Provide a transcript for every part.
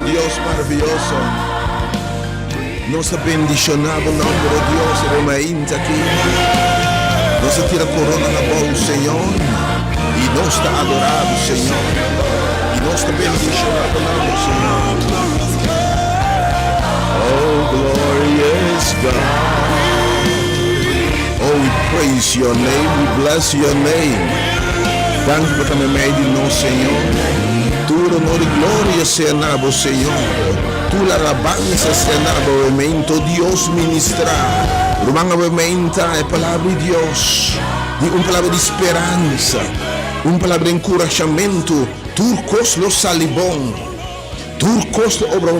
Dios maravilloso. Nossa bendicionado nome de Deus remainta aqui. Nossa tira corona na bola, Senhor. E nós está adorado, Senhor. E nós está bendicionado nome, Senhor. Oh, glorious God. Oh, we praise your name. We bless your name. Dank por também meio de nós, Senhor. Tu honor e glória seja nabo, Senhor. Tu la alabanza seja nabo, momento Deus ministrar. Rumanga momento é palavra de Deus. Uma palavra de esperança. Uma palavra de encorajamento. Turcos lo salibon. Turcos lo obra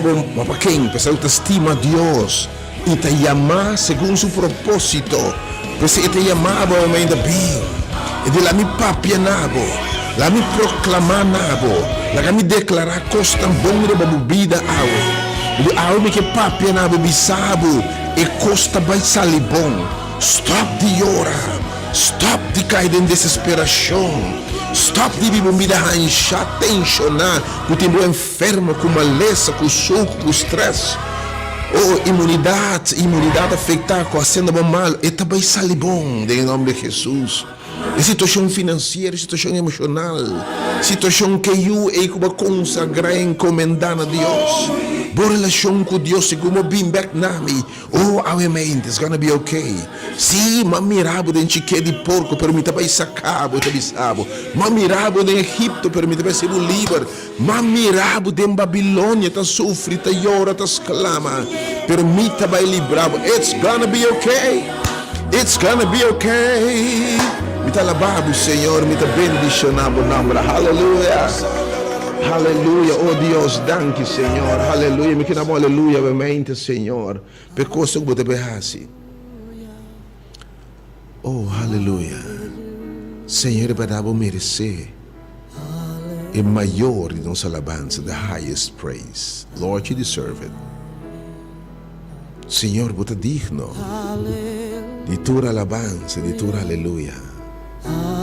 para quem? Pessoal que estima a Deus. E te chama segundo seu propósito. Você te chamava momento bem. E de lá me papia nabo. Lá me proclamar nabo. Lá me declarar costa bom de bebida água. De alma que papia nabo bisabo. E costa vai salibon. Stop de orar. Stop de cair em desesperação. Stop de viver vida ranchar, tensionar. Com o tempo enfermo, com maleza, com soco, com estresse. Oh, imunidade afetar com a cena mal. E também salibon. Em nome de Jesus. Situação financeira, situação emocional, situação que eu e como consagrar e encomendar a Deus. Boa relação com Deus, como bem back nami. Oh, our mind is gonna be okay. Sim, mamirabo de chique de porco, permita para sacabo, te bisabo. Mamirabo de Egipto, permita para ser livre. Mamirabo de Babilônia, tá sofre, tá llora, tá exclama. Permita para livrar. It's gonna be okay. It's gonna be okay. Me tá alabado, Senhor, me tá bendicionado, nome. Aleluia. Aleluia, oh Deus, danke, Senhor. Aleluia, me quero aleluia, veramente, Senhor. Percoso que você berrasse. Oh, aleluia. Senhor, para merecer. É maior de nossa alabança, the highest praise. Lord, you deserve it. Senhor, você é digno de tua alabança, de tua aleluia.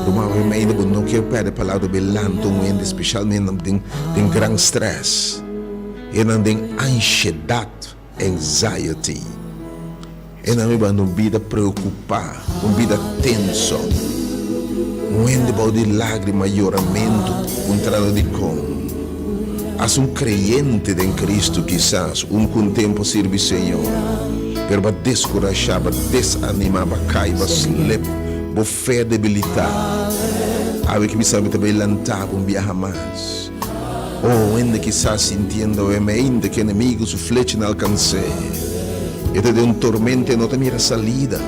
Provavelmente não quero perder a palavra belanto, especialmente em grande stress, e em ansiedade, anxiety, e na vida preocupar, uma vida tenso, um de lágrima, choramento, contrário de com. As creyente em Cristo, quizás, com tempo serve Senhor, pero para descorajar, para desanimar, para cair, para slip. Por fé debilitada. Ave que me sabe também lantar um dia mais. Oh, ainda que está sentindo ainda que inimigo su flecha não alcance. E te de tormento e não te mira salida.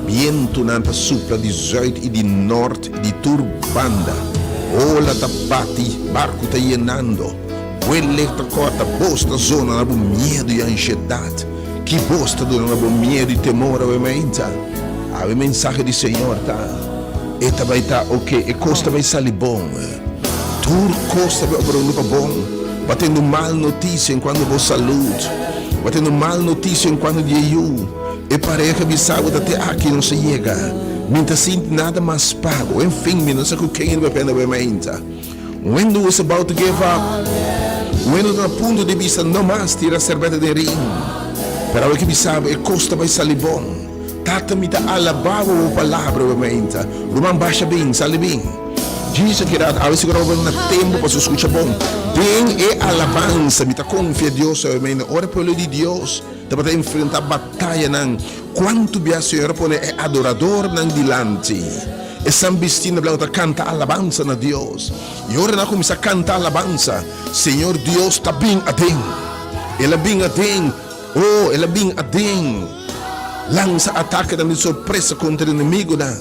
Viento nanta supra di zuid e di nord e di turbanda. Ola tapati, barco ta llenando. Quelle ta corta bosta zona na bom medo e ansiedade. Que bosta dona na bom medo e temor ovviamente. Ave mensagem di Senhor tá. E ta vai tá ok, e costa vai salir bom. Tur costa vai obrando pa bom. Batendo mal notícia enquanto boa saúde. Batendo mal notícia enquanto de eu. E pareja bisavo até aqui não se chega. Minta sinto nada mais pago. Enfim, não sei o que ainda vai pena bementa. When do was about to give up? When do na ponto de vista não mais tira a cerveja de rim. Para o que bisavo e costa vai salir bom. Tata me dá alabava o palavra bementa. Roman baixa bem, sale bem. Diz que a vez que eu na tempo para se escutar bom. Bem e alabança, me dá confia Deus, bementa. Ora pelo de Deus. Dapat enfrentar batalha nang quanto bia Senhor pone é adorador nang dilante. E sambistina blanca canta alabança na Deus. E ora na começa a cantar alabança. Senhor Deus está bem adem. Ela bem adem. Oh, ela bem adem. Lança ataque de surpresa contra o inimigo dan.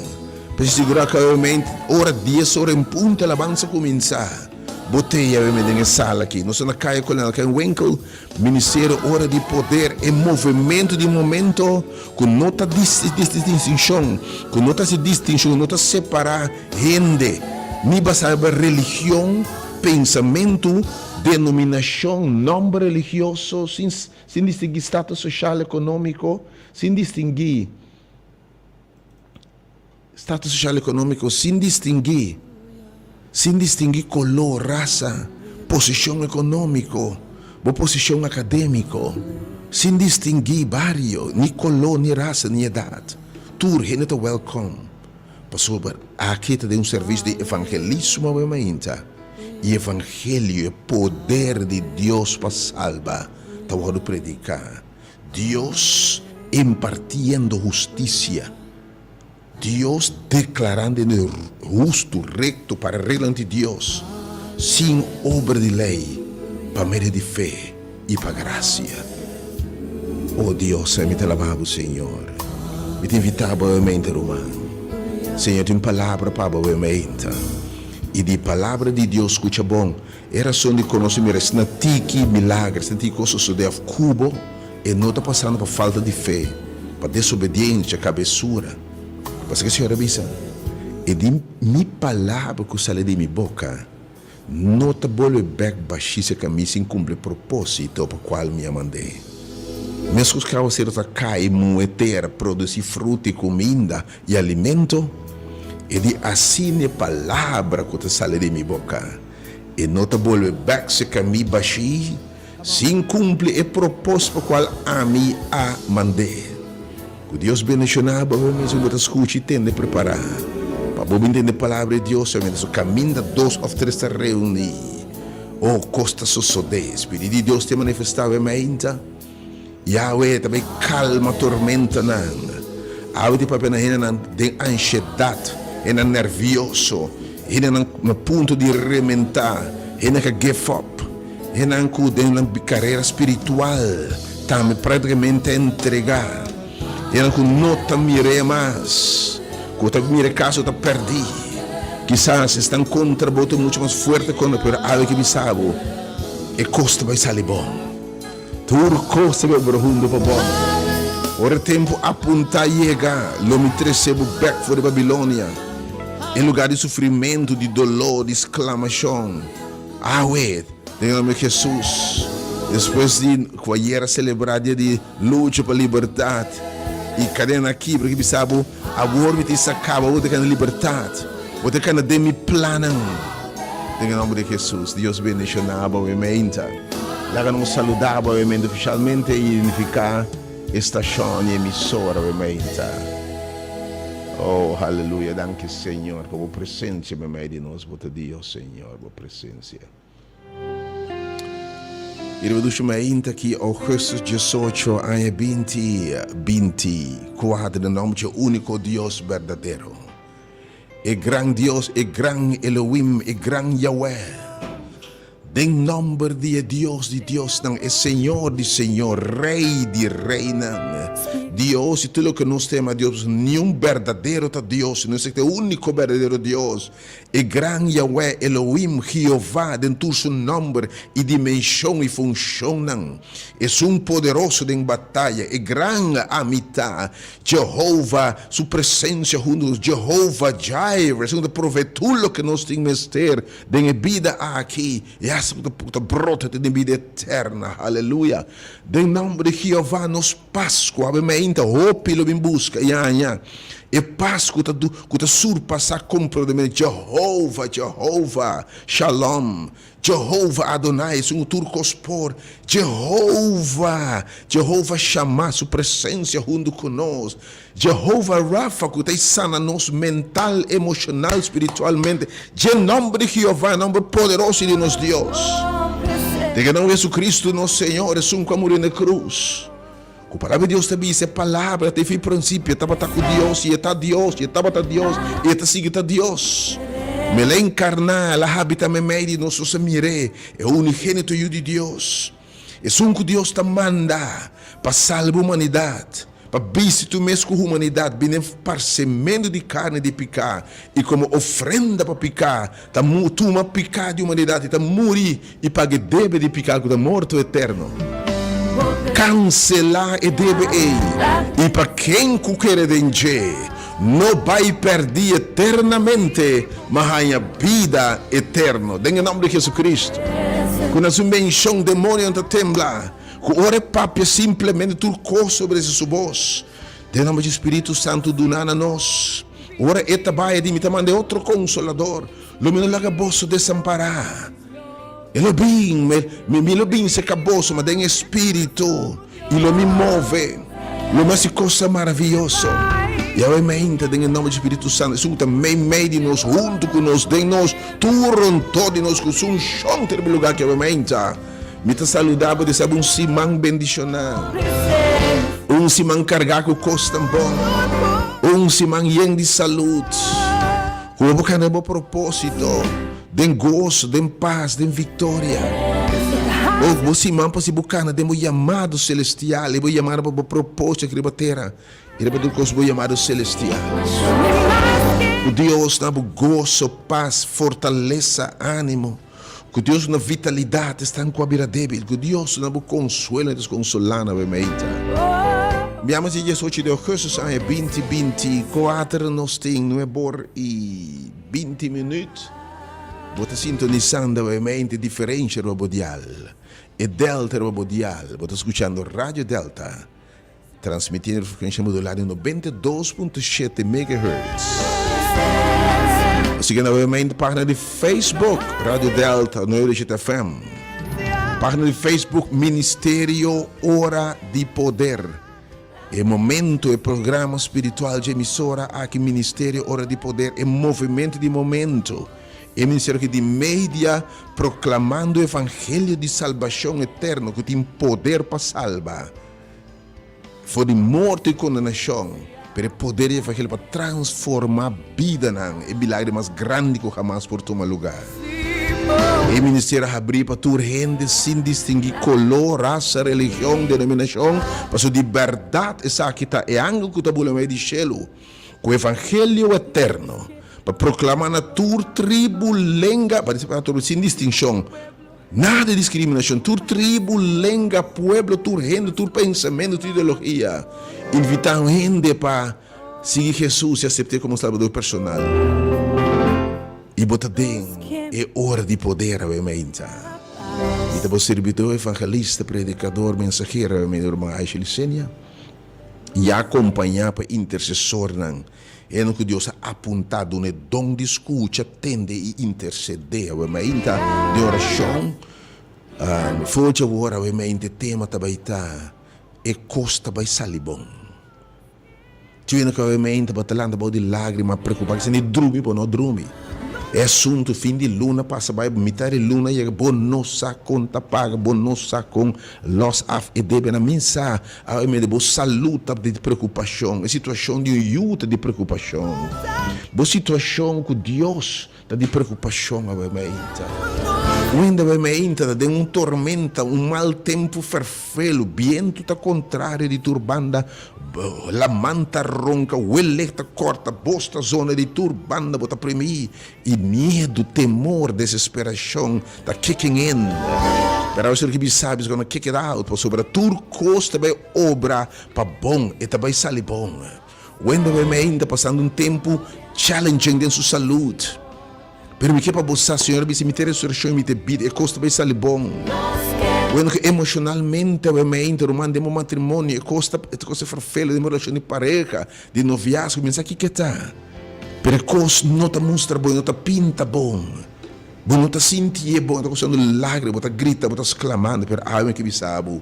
Para segurar que realmente ora 10 horas em ponto a alabança começar. Botei a minha sala aqui. Nós na caia com ela, que é um Winkel, Ministério Hora de Poder e Movimento de Momento, com nota de distinção, com nota de distinção, nota separar gente, nem basta religião, pensamento, denominação, nome religioso, sem distinguir status social, econômico, sem distinguir status social, econômico, sem distinguir color, raça, posição econômica, posição acadêmica, sem distinguir barrio, nem color, nem raça, nem idade. Tudo é welcome. Passou aqui tem um serviço de evangelismo, e evangelho é poder de Deus para salvar. Estava a predicar. Deus impartindo justiça. Deus declarando justo, recto para relante Deus, sem obra de lei, para meio de fé e para graça. Oh Deus, me te lavava, Senhor. Me te invitava a mente, Romano. Senhor, tem palavra para a mente. E de palavra de Deus, escuta bom. Era só de conhecimento, na tiki milagres, na tiki coisas de cubo, e não está passando por falta de fé, para desobediência, cabeçura. Porque que Senhor avisa, e de minha palavra que sai de minha boca, não te bolhe back baixíssima que me se cumpre propósito para o qual me mandei. Mesmo que você cai, moeter, produzir fruta e comida e alimento, e de assim a palavra que sai de minha boca, e não te bolhe back se que me baixi, se cumpre o propósito para o qual a mim a mandei. Que Deus bendicionava, mesmo que escute e tende a preparar. Para você entender a palavra de Deus, o caminho de 2 ou 3 se reunir. Oh, costa suceder. Espírito de Deus te manifestava em mente. Yahweh também calma a tormenta. Yahweh te papel de ansiedade, é nervioso, é no ponto de rementar, é que give up, é na carreira espiritual, também praticamente entregar. E não nota mire mais, quando mire caso está perdi, quizás estão contra boto muito mais forte quando por algo que me sabe, e costa vai sair bom, tudo costa vai berrundo para bom. Ora tempo apontar chega, lo me recebo back for Babilônia, em lugar de sofrimento, de dolor, de exclamação. Ué, em nome de Jesus, depois de qualquer celebrar dia de luta para a liberdade. E cadena aqui, porque sabe, a worm te sacava, outra que liberdade, outra que de me planam. Em nome de Jesus, Deus bendicionava, obviamente. Lá não saludava, obviamente, oficialmente, e identificar estação e emissora, obviamente. Oh, aleluia, danke, Senhor, por a presença, meu meio de nós, bota Deus, Senhor, por a presença. E eu deixo me ainda aqui, Augustus 18, ano 2024, no nome do único Deus verdadeiro. é gran Deus, é gran Elohim, é gran Yahweh. Em nome de Deus não é Senhor de Senhor, Rei de Reina. Deus, e tudo que nós temos, Deus, nenhum verdadeiro Deus, não é o único verdadeiro Deus. É gran Yahweh, Elohim, Jeová, dentro do seu nome e dimensão e função. É poderoso em batalha, é gran amita. Jeová, sua presença junto, Jeová Jireh, segundo provê tudo que nós temos ter, em vida aqui. Puta brota de vida eterna, aleluia. Em nome de Jeová, nos Páscoa, obviamente, hope lo em busca, e Páscoa que surpassa a compra de mim, Jeová, Shalom, Jeová Adonai, um turcos por Jeová chamar sua presença junto conosco, Jeová Rafa, que está sana nos mental, emocional, espiritualmente, em nome de Jeová, nome poderoso de nosso Deus. De que não Jesus Cristo, nosso Senhor, é que morreu na cruz. A palavra de Deus também, essa palavra, desde o princípio, estava com Deus, e está Deus, e estava com Deus, e está seguindo Deus. Me la encarnar, ela habita me meio de nós, mire, é o unigênito de Deus. É que Deus te manda para salvar a humanidade, para visitar mesmo a humanidade, bem parcimento de carne de picar, e como ofrenda para picar, tu uma picar de humanidade, está morrer e pague deve de picar com a morte eterno. Cancelar e deve e para quem quer dengue não vai perder eternamente, mas a vida eterna. Em nome de Jesus Cristo. Quando a sua menção demônio não tembla, que ore papi simplesmente turco sobre esse voz. Em nome do Espírito Santo do nana nós. Ora eta baia de me mande outro consolador. Lo me laga bosso desamparar. Lo bem se caboso, mas tem espírito e lo me move, lo mais coisa maravilhosa. E obviamente, em nome do Espírito Santo, isso também meio de nós, junto com nós, de nós, turno todo de nós, com um chão ter lugar que obviamente, me está saudável de ser simão bendicional, simão carregado com costa bom, simão yen de saúde, com um bom propósito. Den gozo, den paz, den vitória. Você man para se buscar, den chamado celestial, e chamado para propósito que terra, e para o chamado celestial. O Deus na gozo, paz, fortaleza, ânimo. Que Deus na vitalidade está com a vida débil. Que Deus na consuelo e desconsolar na bemeita. Abbiamo di 18 de agosto, 2024, nós temos 20 minutos. Você sintonizando ovviamente differenza robodial e delta robodial. Você escuchando Radio Delta, transmitindo frequência modulada em 92.7 MHz. Seguindo ovviamente página de Facebook, Radio Delta, 97 FM. Página de Facebook, Ministério Hora de Poder. É momento, é programa espiritual de emissora aqui, Ministério Hora de Poder, é movimento de momento. É ministério de mídia proclamando o evangelho de salvação eterna, que tem poder para salvar. Foi de morte e condenação, mas poder do evangelho para transformar a vida, é o milagre mais grande que jamais por tomar lugar. O ministério abriu para toda gente sem distinguir color, raça, religião, denominação, para sua liberdade, essa aqui está, é algo que está no meio de cielo, com o evangelho eterno. Para proclamar na tua tribo, lenga, sem distinção, nada de discriminação, tua tribo, lenga, pueblo, tua gente, tua pensamento, tua ideologia, invitar a gente para seguir Jesus e aceitar como salvador personal. E botar dentro, é hora de poder, obviamente. E também servidor, evangelista, predicador, mensageiro, minha irmã Aisha Licenia, e acompanhar para intercessor, é no que Deus ha apontado no dom de escuta, tende e interceder, obviamente, de oração. Foi agora, obviamente, tema também é costa vai salibom. Tivendo que, obviamente, batalhando de lágrimas, preocupado, se não dorme, não dorme. É assunto fim de luna, passa vai metade de luna e bom nossa conta paga, bom nossa com loss af e deve na mensa, a me de boa saúde de preocupação, a situação de luta de preocupação, boa situação com Deus de preocupação a me Quando me entra de tormenta, mal tempo ferfelo, viento tá contrário de turbanda, la manta ronca, o electa corta, bosta zona de turbanda, bota primi, e medo, temor, desesperação, tá kicking in. Pero você que sabe, quando kick it out, sobre a turcos também obra para bom e também sali bom. Quando me entra passando tempo challenging de sua saúde. Pero me que para você, Senhor, me ter ressurreição, me ter vida, e custa bem sali bom. Quando que emocionalmente me entra um de matrimônio, e custa farfelo de relação de pareja, de noviazgo, me diz aqui que tá. Pero costa não tá mostra bom, não tá pinta bom. Bom, não tá sentir bom, tá costando lágrimas, tá grita, tá exclamando, pero algo que me sabe,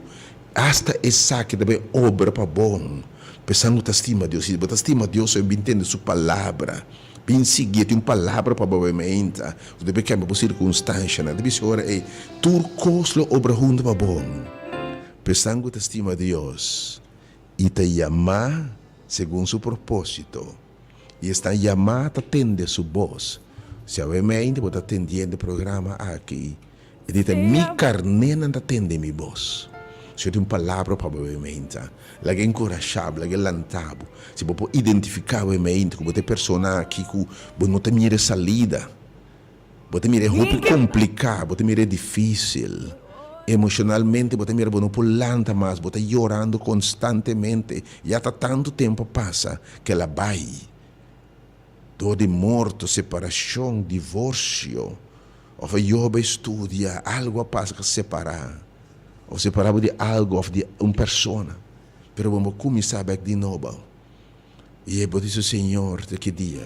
hasta essa que também obra para bom. Pensando que estima Deus, se você estima Deus, eu entendo sua palavra. Seguir tem uma palavra para o movimento, deve cambiar por circunstância, deve ser hora é turcos obra junto para bom. Pensando que estima Deus e te chamar segundo seu propósito e está chamado a atender sua voz. Se a mente você atendendo o programa aqui, e diz mi carne não atende minha voz. Se tem uma palavra para o movimento, ela é encorajável, ela é lantável. Se você identificar o movimento como uma pessoa aqui que não tem mira salida, você mira muito complicado, você mira difícil. Emocionalmente, você mira não pulanta mais, você chorando constantemente. Já está tanto tempo passa que ela vai. Dor de morte, separação, divórcio. Ou jovem estudia, algo passa que separar. Ou separava de algo, ou de uma pessoa. Pero vamos começar de novo. E eu disse, Senhor, de que dia?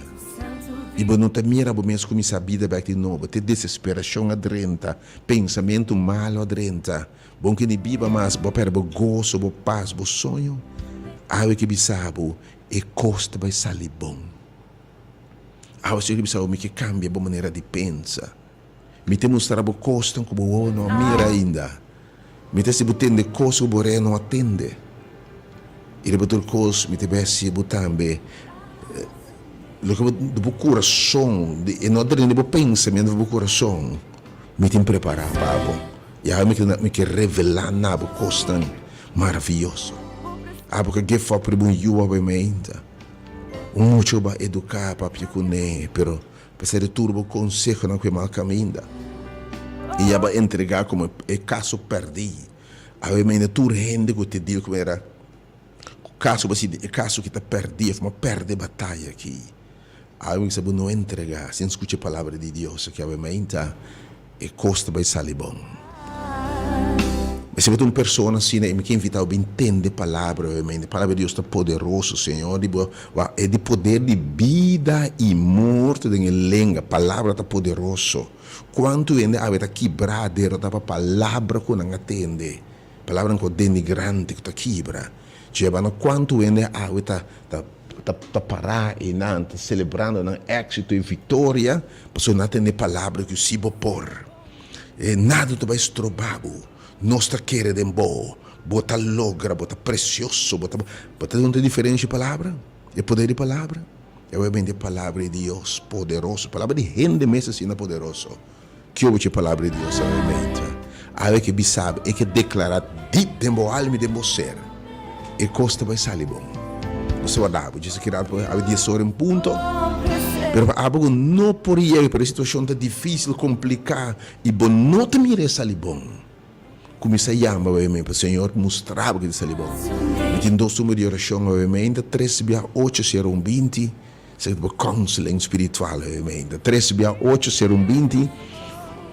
E eu não te mira, vamos começar a vida de novo. Te desesperação adrenta, pensamento malo adrenta. Bom que nem viva mais, vou perder o gozo, o paz, o sonho. Algo que sabe, e costa vai sair bom. Algo que sabe, que cambia a maneira de pensar. Me te mostrar o costa como o não mira ainda. Me te se butende coisa que o não atende. E depois coisa me te besi butambe. Lo que do coração, e não adrende do pensamento do coração, me te preparar para e aí me que revelar na bo costa maravilhoso. Abo que give up para you obviamente. Muito ba educar para picune, pero precisa de turbo consejo na que mal caminha. E ia entregar como é caso perdi. A minha tur rende que te digo como era caso que te perdi, mas perde batalha aqui. A eu sabe não entregar, sem escutar a palavra de Deus que a minha e custa vai sair bom. Mas se você é uma pessoa assim, me quer invitar a entender a palavra de Deus está poderoso, Senhor, é de poder de vida e morte da língua, a palavra está poderoso. Quanto ainda há quebradeiro da palavra que não atende, palavra que denigrante que está quebra. Chegando quanto ainda há tá parar e não tá celebrando um êxito e vitória, porque não atende palavra que se vai pôr. Nada te vai estrobar. Nós queremos bom, bota logra, bota precioso, bota uma diferente palavra, é poder de palavra, é obviamente a palavra de Deus poderoso, palavra de gente mesmo assim poderoso. Que ouve a palavra de Deus obviamente. Algo que sabe é que declarar de meu alma e de meu ser, e costa vai sair bom. Você vai dar, disse que há 10 horas em ponto. Pero algo não poderia, para a situação tá difícil, complicada, e bom não te mire sair bom. Começa a chamar, obviamente, para o Senhor mostrar que isso é bom. E tem dois números de oração, obviamente, 3680120, segundo counseling espiritual, obviamente. 3680120,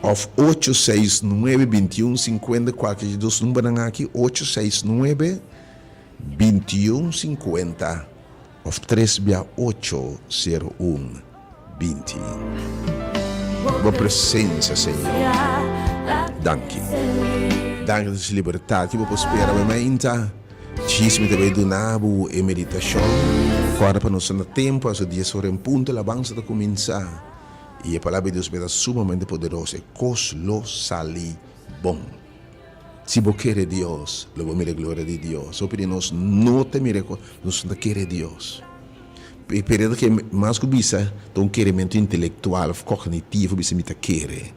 ou 869-2150, qualquer dos números aqui, 869-2150, ou 3680120. Boa presença, Senhor. Danke. Danke dessa liberdade que você espera, obviamente. Chisme também do nabo e meditação. Agora para nós no tempo, às 10 horas em ponto, a alabança está começar. E a palavra de Deus é sumamente poderosa. Cos lo sali bom. Se você quer Deus, logo mire a glória de Deus. Só para nós não temer, nós não queremos Deus. Período que mais que bisa, um querimento intelectual, cognitivo, bisa mita querer.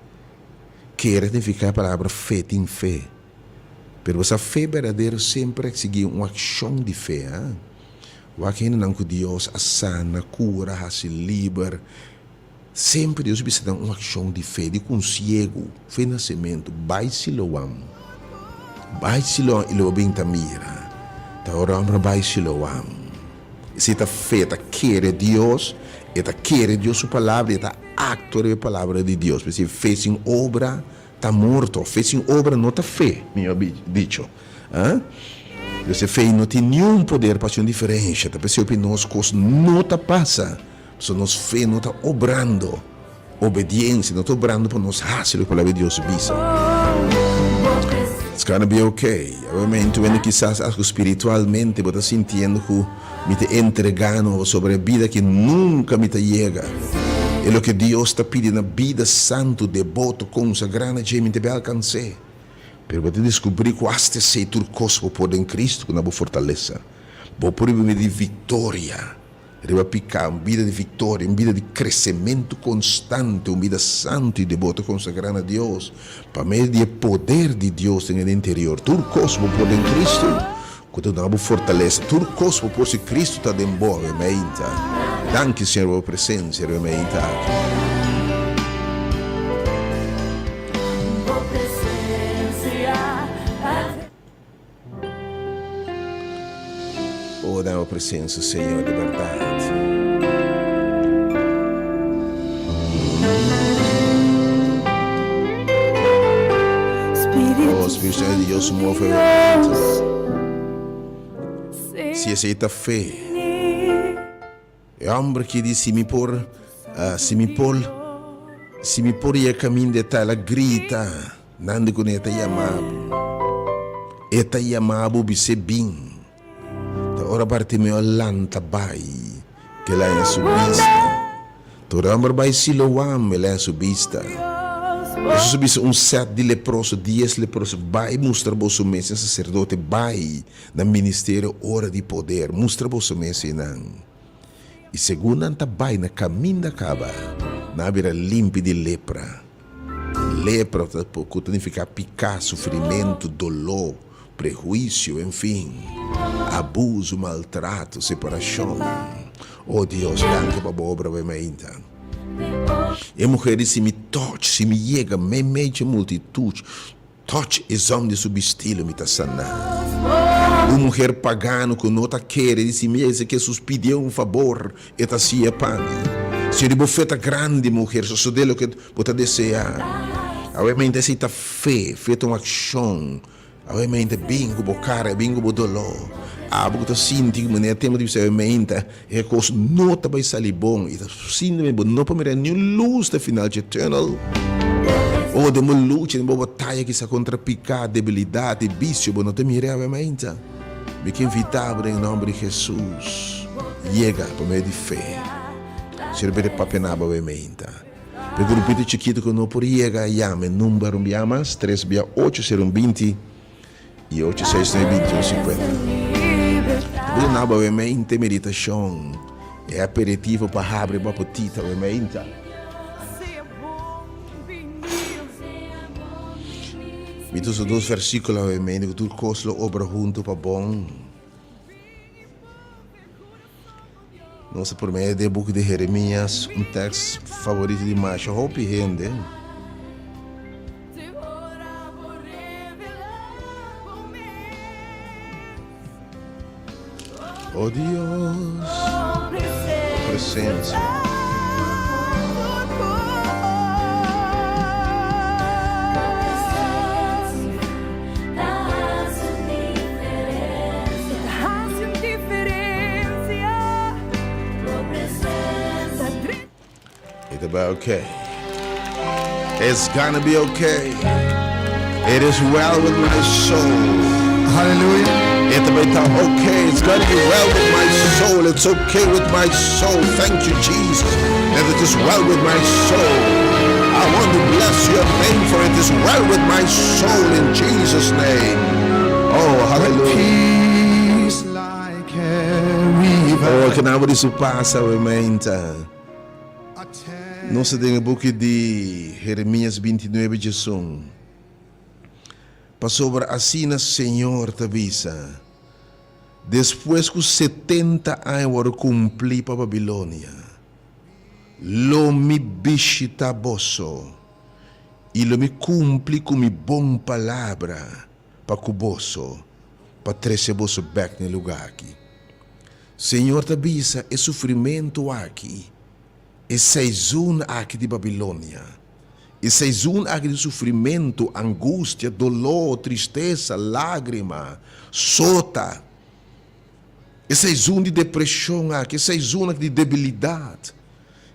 Querer significa a palavra fé, tem fé. Pero essa fé verdadeira sempre sigue uma ação de fé. O que não que Deus sana, cura, se livra. Sempre Deus bisa dar uma ação de fé, de consigo, fé nascimento, vai siloam. Vai siloam e lo bem tamira. Ta oram vai siloam. Se está feita, quer Deus, está quer Deus sua palavra, está acto da palavra de Deus. Se fez em obra, está morto. Fez em obra, não está fé, meu dicho. Se fez não tem nenhum poder para ser diferente. Está pensando que nós coisas não está passa. Se nós fé não está obrando. Obediência, não está obrando para nós fazer a palavra de Deus. It's gonna be okay. Obviamente, quando quizás algo espiritualmente, você está sentindo que me está entregando sobre a vida que nunca me chega. É o que Deus está pedindo, vida santo, devoto, consagrada, que me vai alcançar. Mas você descobrir que este ser turcoso por em Cristo, com a boa fortaleza. Vou por uma vida de vitória. Deve picar uma vida de vitória, uma vida de crescimento constante, uma vida santa e devota, consagrada a Deus, para meio do poder de Deus no interior. Tudo cosmo por em Cristo, quando não há fortaleza, tudo cosmo por se Cristo está de boa, realmente. Danke, Senhor, pela presença, realmente. Oh, dá a presença, Senhor, de verdade. Oh, Espírito de Deus, move realmente. Se aceita fé. É homem que diz, se me por ir a caminho de tal, grita, nando com eta yamabu. Eta yamabu bise bem. Ora parte meu lanta bai que lá é subista. Tora amor bai siloam ela é subista. Isso subista set de leproso, 10 leproso bai mostra bolso mês sacerdote bai na ministério hora de poder mostra bolso mês não. E segundo anta bai na caminho da cava na vira limpe de lepra. Lepra pode significar picar, sofrimento, dolor, prejuízo, enfim. Abuso, maltrato, separação. Oh Deus, danke para a obra ainda. E mulheres se me touch, se me chega, me mete multitude. Touch é homem de subestilo, me está sanando. Uma mulher pagana que não está querendo, disse me que Jesus pediu favor, e está se apane. Se ele bofeta grande mulher, só dele que pode desejar. Obviamente, essa está fé, feita uma ação. Obviamente, bingo, bocara, bingo, bodoló. Porque sinto que maneira temos de ser obviamente é coisa não está vai sair bom. E sinto que não para mirar nenhuma luz da final de eternal. Ou de uma luta, de uma batalha que se contra pecado, debilidade, vício, não te mirar obviamente. Me que invitar em nome de Jesus. Chega para meio de fé. Serve de papenaba obviamente. O grupo de chiquito que não por chegar, chame número 368 e 862150. Nada obviamente meditação é aperitivo para abrir uma petita obviamente. Mitos dos versículos obviamente que tudo coisa obra junto para bom. Nossa por meio do book de Jeremias, texto favorito de macho, hope rende. Oh Deus, presença. It'll be okay. It's gonna be okay. It is well with my soul. Hallelujah. It'll be okay. It's gonna be well with my soul. soul. It's okay with my soul. Thank you, Jesus. And it is well with my soul. I want to bless your name, for it is well with my soul in Jesus' name. Oh, hallelujah. Peace like a river. Oh, que na hora isso passa, aumenta. Não se tem o book de Jeremias 29:1. Passou para assim, Senhor, te avisa. Depois que 70 anos cumpri para Babilônia, lo me visita bosso e lo me cumpri com mi bom palavra para cuboso, para trazer bosso back no lugar aqui. Senhor, te avisa, é sofrimento aqui, é season aqui de Babilônia, é season aqui de sofrimento, angústia, dolor, tristeza, lágrima, sota. Esse é um de depressão aqui, esse é um de debilidade,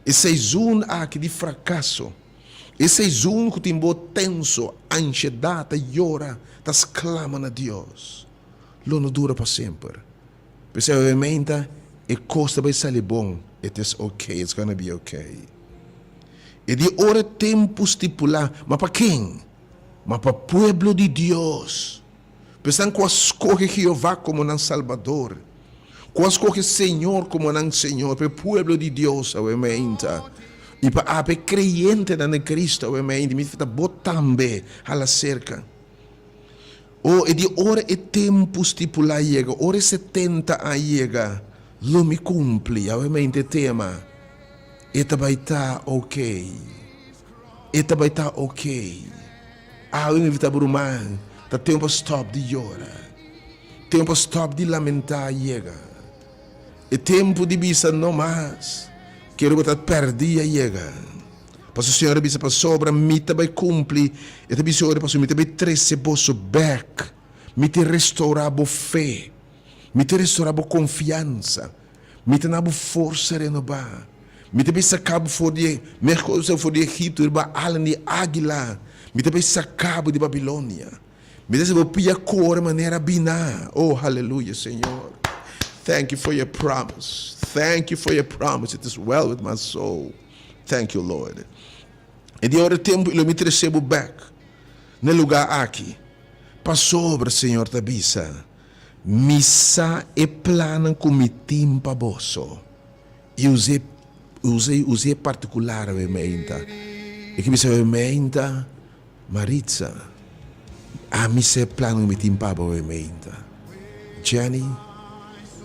esse é um aqui de fracasso, esse é um que tem tenso, ansiedade, llora, tas clama a Deus. Lo não dura para sempre. Pessoalmente, e costa vai sair bom, it is okay, it's gonna be okay. E de hora tempo estipular, mas para quem? Mas para o pueblo de Deus. Pensando que escolhe Jeová como um Salvador. Quase que Senhor como não Senhor, para o povo de Deus, obviamente. E para a crente na Cristo, obviamente, me fita botambe à cerca. Oh, e de hora e tempo estipulado chega, hora 70 a chega, lo me cumpre, obviamente, tema. E vai estar ok. E vai estar ok. Ah, eu me vita brumar, tá tempo stop de chorar. Tempo stop de lamentar chega. É tempo de bisa não mais. Quero botar perdia chega. Para o Senhor bisa para sobra, mita vai cumprir. E também Senhor para mita vai trazer bosso back. Mita restaurar a fé. Mita restaurar a confiança. Mita na força renovar. Mita vai sacar for de Mercosul for de Egito, irba alan de águila. Mita vai sacar de Babilônia. Mita vai pia cor maneira bina. Oh, aleluia, Senhor. Thank you for your promise. Thank you for your promise. It is well with my soul. Thank you, Lord. E de hora tempo ele me recebo back. No lugar aqui. Para sobre, Senhor, te avisa. Missa e plana com mi timpa bosso. E usei particularmente. E que me obviamente, Maritza. A missa e plana com mi timpa obviamente. Jenny.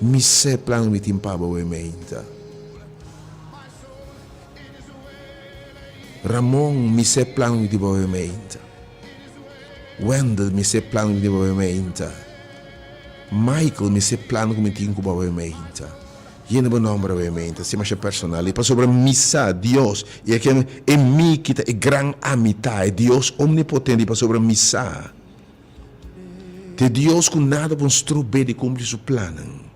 Mi se plan mi timpaba obviamente. Ramon mi se plan mi timpaba obviamente. Wendell mi se plan mi timpaba obviamente. Michael mi se plan mi timpaba obviamente. Yene bom nome obviamente, se mais personal. E para sobre missa Deus, e é que é mi que é gran amizade, Deus omnipotente para sobre missa. De Deus com nada vão struber de cumprir seu plano.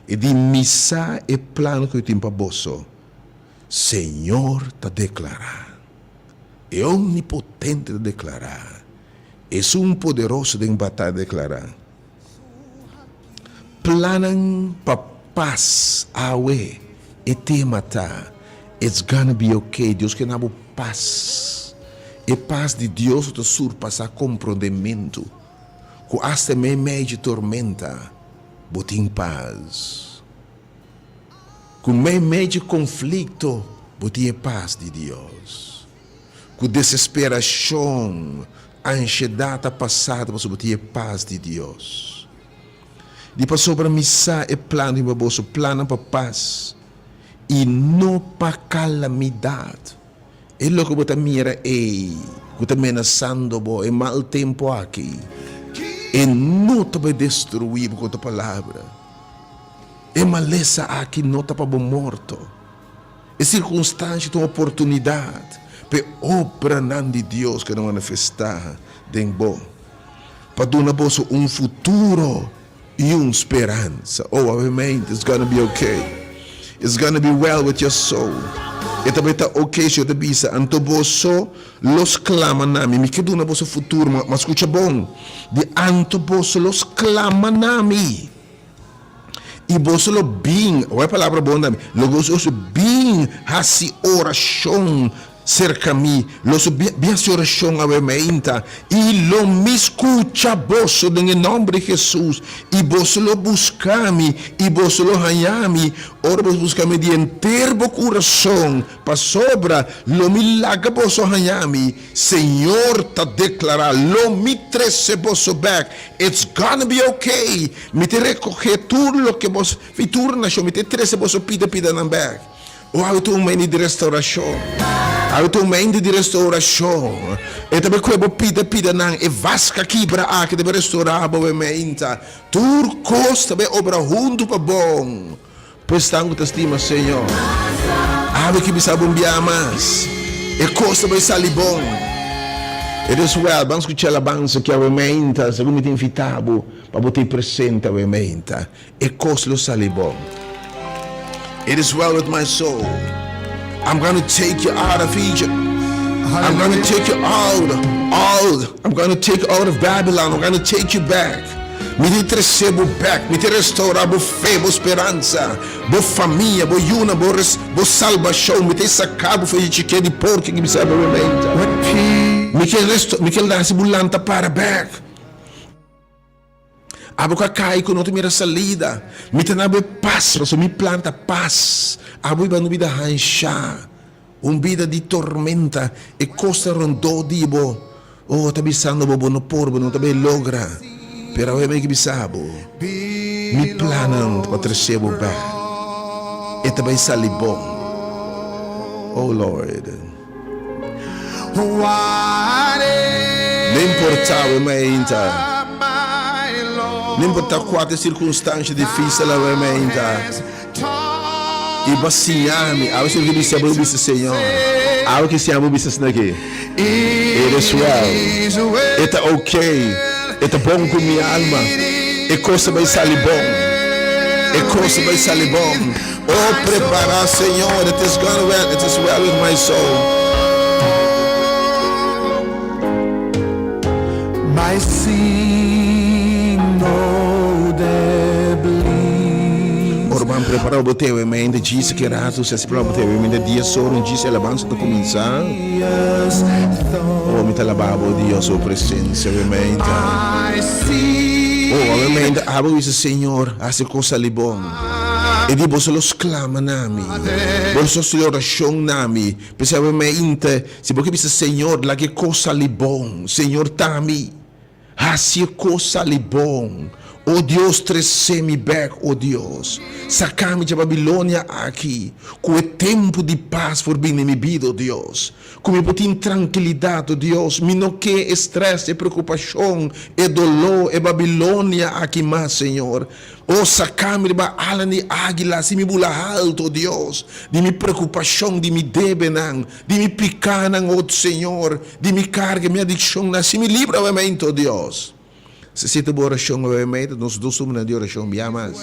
E di missa e plano que eu tenho para você. Senhor te declarar. É omnipotente de declarar. É um poderoso de batalha declarar. Planam para paz awe e te matar. It's gonna be okay. Deus que não paz. E paz de Deus te surpassa compreendimento. Que hasta meio de tormenta. Botem paz. Com meio de conflito, botem paz de Deus. Com desesperação, ansiedade passada, você botem paz de Deus. Depois sobre a missa é plano de bolso, plano para paz e não para calamidade. É logo que você mira, que está ameaçando, é mau tempo aqui. E não te vai destruir com a palavra. É maleza aqui, não te vai morto. É circunstância, uma oportunidade. Para obra de Deus que não manifestar em bom. Para dar um futuro e uma esperança. Oh, obviamente, it's gonna be okay. It's gonna be well with your soul. E também está ok se eu te bisa. Anto boso los clama nami. Me quedo na boso futuro, mas escuta bom. De anto boso los clama nami. E você lo bem, olha a palavra boa também. Logo você bem essa oração cerca mim, los bem essa oração a menta e lo me escuta você em nome de Jesus e você lo busca-me e você lo hanya-me, ora você busca-me de inteiro coração para sobra lo milagre você hanya-me, Senhor ta declarar lo me trece você back, it's gonna be okay, me te recoger tudo lo que você fiturna, me te trece você pida na back, ou há um meio de restauração. Há um meio de restauração. E também quando pida não e vasca quebra que deve restaurar a boa menta. Turcos também obra junto para bom. Pois tanto te estima, Senhor. Ave que me sabe mais. E costa vai sair bom. It is well, vamos escutar a alabança que a menta, segundo me invitado, para botar presente a menta. E costa lo sair bom. It is well with my soul. I'm going to take you out of Egypt. I'm going to take you out. I'm going to take you out of Babylon. I'm going to take you back. Me te recebo back. Me te restaurar boa fé, boa esperança, boa família, boa una, boa salvação. Me te sacar boa fé de porco que me sabe me quer dar esse bulanta para back. Abo cai quando tu mira salida, me te nabe paz, so me planta paz. Abo iba no vida hansha, vida de tormenta e costa rondou dibo. Oh, tá bisando bobo no porbo, não tá bem logra. Pero eu que bisabo. Me planam para recebo bem. E tá bem sali bom. Oh Lord. Não importava mais não importa quantas circunstâncias difíceis ela vai entrar. E vacinhar-me. Ao que me chama o Senhor. Ao que se chama o Senhor aqui. It is well. Está ok. Está bom com minha alma. E coisa vai sair bom. E coisa vai sair bom. Oh, preparar, Senhor. It is gone well. It is well with my soul. My Orban preparou o teu emenda, disse que era tu se preparou o teu emenda, dia soro, disse alabança para começar. Oh, me talababo, Deus, sua presença, emenda. Oh, emenda, abo isso, Senhor, hace coisa ali bom. E di você los clama nami, você los oração nami, pensava emenda, se porque disse Senhor, lá que coisa ali bom, Senhor tami, hace coisa ali bom. Oh Deus, trecei-me back, oh Deus. Sacar-me de Babilônia aqui. Com o tempo de paz por vir na minha vida, oh Deus. Com eu botem tranquilidade, oh Deus. Me não quer estresse, preocupação, e dolor, e Babilônia aqui mais, Senhor. Oh, sacar-me de Baalani águila, se me bula alto, oh Deus. De minha preocupação, de me debenang, de me picanang, oh Senhor. De me carga, minha adicção, se me livra, oh Deus. Se você tem oração, nós dois somos de oração, bia mais.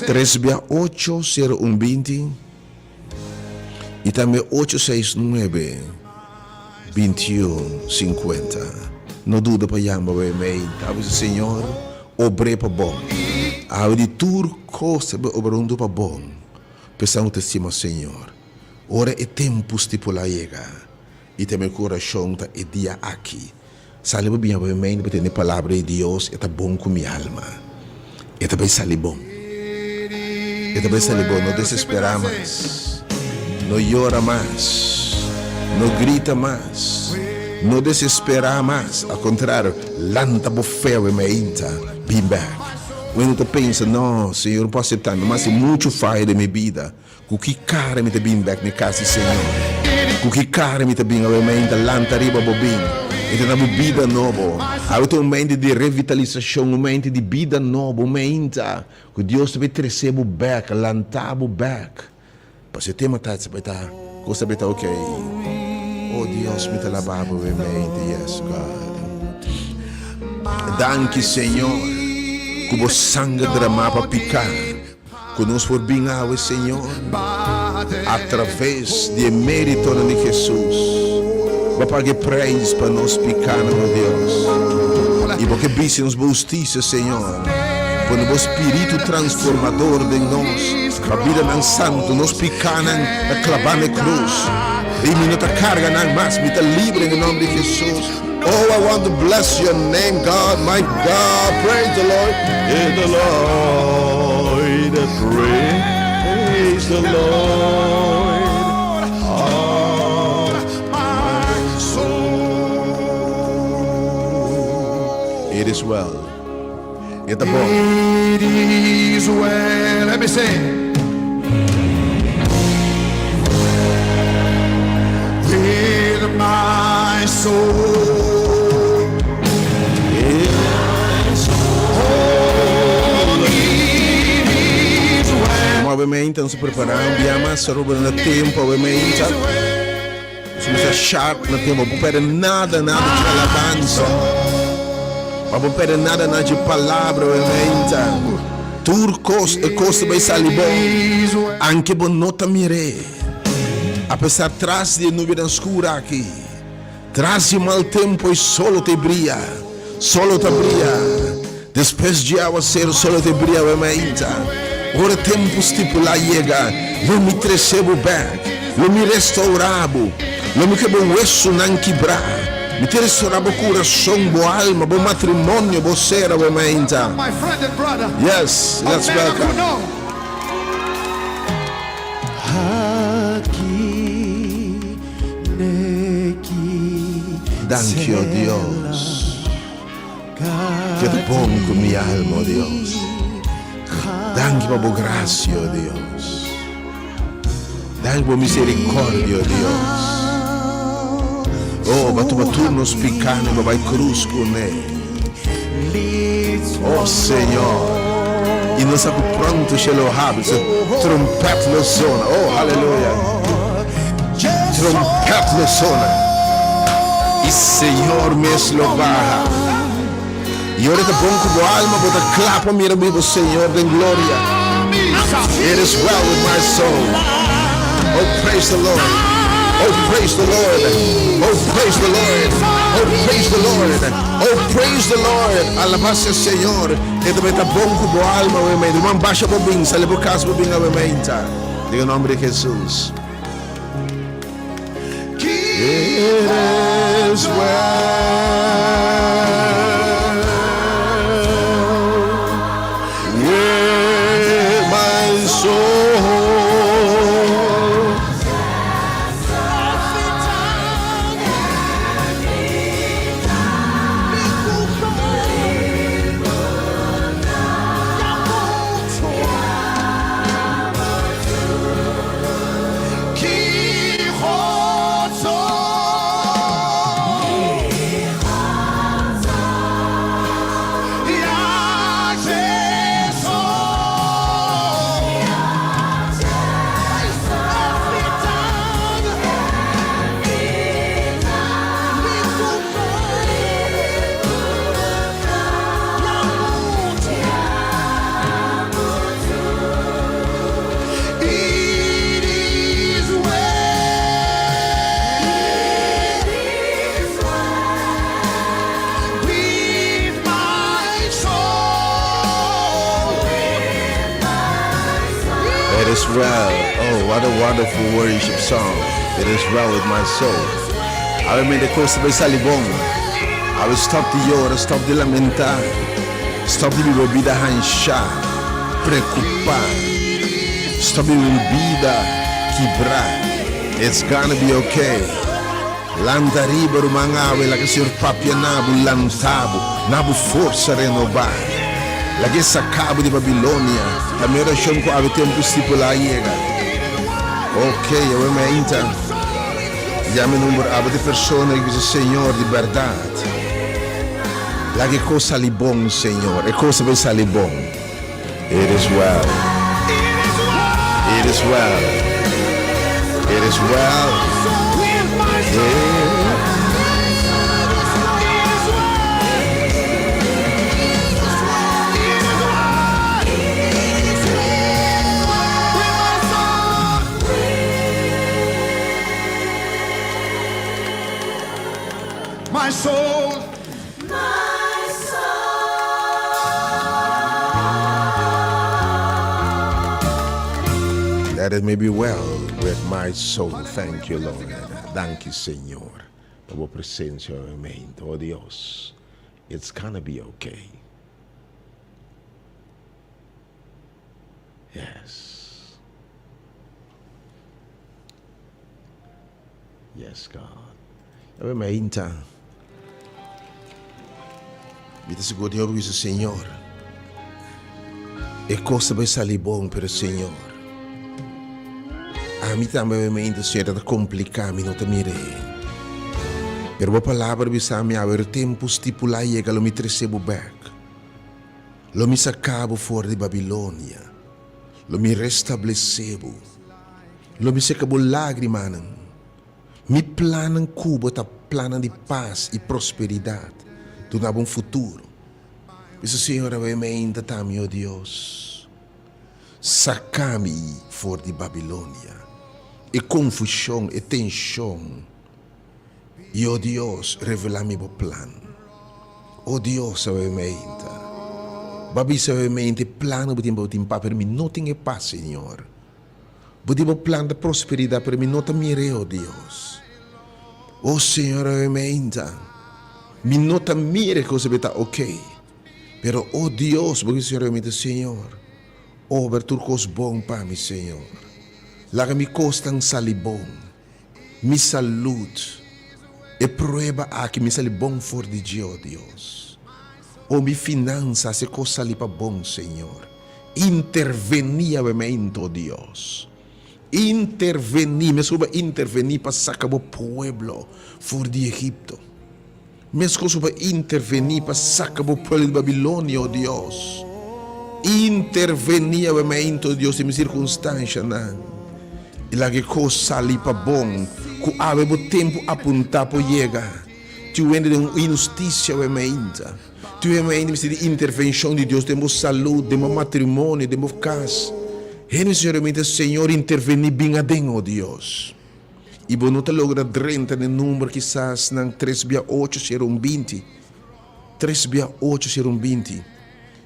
368-0120 e também 869-2150. Não duda para chamar o e-mail. Talvez o Senhor obre para bom. A auditor costa obrando para bom. Pensamos te estima, Senhor. Ora é tempo estipulado chega. E também o coração está é dia aqui. Sali bem a mim, porque a palavra de Deus é bom com minha alma. É também sali bom. É também sali bom. Não desesperar mais. Não chora mais. Não grita mais. Não desesperar mais. Ao contrário, lanta bo fé e me inta. Be back. Quando tu pensa, não, Senhor, não posso aceitar, mas é muito faz de minha vida. Com que cara me te bem back na casa, Senhor. Com que cara me te bem a me inta, lanta riba bobinho. E tem uma vida nova. Há um momento de revitalização, um momento de vida nova, um momento que Deus te vai trazer back, lantar back. Para você ter matado, você vai estar, você vai estar ok. Oh Deus, me lavar o momento, yes God. Danke Senhor, que o sangue derramado para picar, que nós for bem ao Senhor, através de mérito de Jesus. Vai pagar preço para nós picar, meu Deus. E porque biste nos justiça, Senhor. por o Espírito transformador de nós. A vida não santo, nos picanam a clavar na cruz. E me não carga não mais, me livre em nome de Jesus. Oh, I want to bless your name, God, my God. Praise the Lord. Praise the Lord. Praise the Lord. Oh, my soul. It is well. It is well. Let me sing. With my soul. Ovviamente non si preparano, abbiamo a roba tempo, ovviamente si usa sharp nel tempo, non per nada di alabanza, ma non per nada di palavra, ovviamente. Tu costa vai salir bom, anche bon nota mire, apesar tras de nuvem escura aqui, tras de mal tempo e solo te brilha, depois de aguaceiro solo te brilha, ovviamente. Ora tempo stipula chega, não me recebo bem, não me restaurabo, não me quebro osso não quebrar, me restaurabo coração, boa alma, bom matrimônio, boa sera, boa mente. My friend and brother. Yes, let's welcome. Thank you, Deus. Que bom com minha alma, Deus. Danke por graça, oh Deus. Danke por misericórdia, oh Deus. Oh, mas tu nos picando, mas vai cruz com ele. Oh, Senhor. E nós estamos prontos para o rabo. Trompete na zona. Oh, aleluia. Trompete na zona. E Senhor me eslovará. E ora que bom com a alma, bota clapa mira vivo Senhor de glória. It is well with my soul. Oh, praise the Lord. Oh, praise the Lord. Oh, praise the Lord. Oh, praise the Lord. Oh, praise the Lord. Alabase Senhor. E também tá bom com a alma, obviamente. Uma baixa bobinha, sale por casa bobinha, obviamente. Em nome de Jesus. It is well. Well, oh, what a wonderful worship song. It is well with my soul. I will make the course of Salibong. I will stop the llorar, stop the lamentar, stop the vida ranchar, preocupar, stop the vida quebrar. It's gonna be okay. Lantariba rumangawe la que Senhor papia nabu lantabu, nabu força renovar. La que sacabo de Babilônia, a minha oração com o tempo estipulado chega. Ok, eu me então. Já me número de pessoas que dizem Senhor de verdade. La que coisa ali bom, Senhor, é coisa vai sair bom. It is well. It is well. It is well. Yeah. My soul, my soul. it may be well with my soul. Thank you, Lord. Thank you, Señor, por tu presencia, obviamente. Oh Dios, it's gonna be okay. Yes. Yes, God. Obviamente, vita seguro di orgullo, Señor. E cosa vai salir bom per il Signore. A mim também obviamente, Senhor, está complicado, não te mirei. Per a palavra bisogna avere tempo stipulato e lo mi recebo back. Lo mi sacavo fuori di Babilonia. Lo mi restabelecevo. Lo mi secavo lacrime. Mi planan Cuba ta planan di paz e prosperidade. Tu dava um futuro. Isso, Senhor, obviamente, tá, meu Deus. Saca-me fora de Babilônia. E confusão, e tensão. E, oh Deus, revela-me o plano. Oh Deus, obviamente. Babi, obviamente, plano para mim não tem paz, Senhor. Budimo plano de prosperidade para mim não te mire, oh Deus. Oh Senhor, obviamente. Mi não te mire cosa está ok. Pero, oh Deus, porque sinceramente, Senhor, oh, berturcos bom para mim, Senhor. Laga mi costan sali bom. Mi saúde. E prueba aqui mi sali bom for de Dio, Deus. Oh, mi finança se cosa sali pa bom, Senhor. Intervenia obviamente, oh Deus. Interveni, me suba intervenir para sacar o pueblo for de Egipto. Mesmo para intervenir para sacar o povo de Babilônia, oh Deus. Intervenir, obviamente, oh Deus, em minha circunstância, não. E lá que coisa ali para bom, que havia o tempo apontar para chegar. Tu vende de uma injustiça, obviamente. Tu vende de intervenção de Deus, de uma saúde, de um matrimônio, de uma casa. E, sinceramente, Senhor, intervenir bem adentro, oh Deus. E você não logra 30 no número quizás não 3/8 serão 20. 3/8 serão 20.